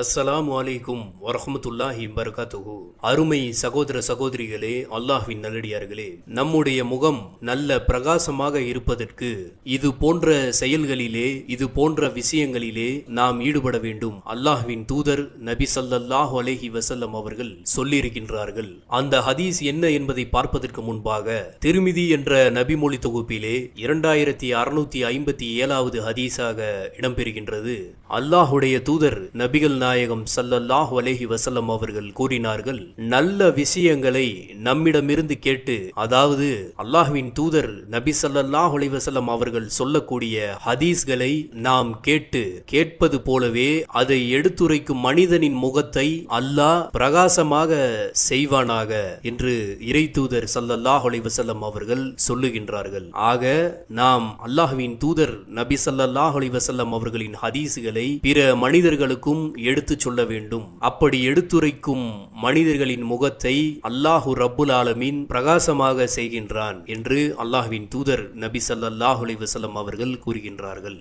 அஸ்ஸலாமு அலைக்கும் வரஹ்மத்துல்லாஹி வபரகாத்துஹு. அருமை சகோதர சகோதரிகளே, அல்லாஹ்வின் நல்லடியார்களே, நம்முடைய முகம் நல்ல பிரகாசமாக இருப்பதற்கு இது போன்ற செயல்களிலே, இது போன்ற விஷயங்களிலே நாம் ஈடுபட வேண்டும். அல்லாஹ்வின் தூதர் நபி ஸல்லல்லாஹு அலைஹி வஸல்லம் அவர்கள் சொல்லியிருக்கின்றார்கள். அந்த ஹதீஸ் என்ன என்பதை பார்ப்பதற்கு முன்பாக திருமிதி என்ற நபிமொழி தொகுப்பிலே 2657வது ஹதீஸாக இடம்பெறுகின்றது. அல்லாஹுடைய தூதர் நபிகள் நாயகம் ஸல்லல்லாஹு அலைஹி வஸல்லம் அவர்கள் கூறினார்கள், நல்ல விஷயங்களை நம்மிடமிருந்து கேட்டு, அதாவது அல்லாஹ்வின் தூதர் நபி ஸல்லல்லாஹு அலைஹி வஸல்லம் அவர்கள் சொல்லக்கூடிய ஹதீஸ்களை நாம் கேட்பது போலவே அதை எடுத்துரைக்கும் மனிதனின் முகத்தை அல்லாஹ் பிரகாசமாக செய்வானாக என்று இறை தூதர் ஸல்லல்லாஹு அலைஹி வஸல்லம் அவர்கள் சொல்லுகின்றார்கள். ஆக நாம் அல்லாஹ்வின் தூதர் நபி ஸல்லல்லாஹு அலைஹி வஸல்லம் அவர்களின் ஹதீஸ்களை பிற மனிதர்களுக்கும் எடுத்து சொல்ல வேண்டும். அப்படி எடுத்துரைக்கும் மனிதர்களின் முகத்தை அல்லாஹு ரப்புல் ஆலமீன் பிரகாசமாக செய்கின்றான் என்று அல்லாஹ்வின் தூதர் நபி ஸல்லல்லாஹு அலைஹி வஸல்லம் அவர்கள் கூறுகின்றார்கள்.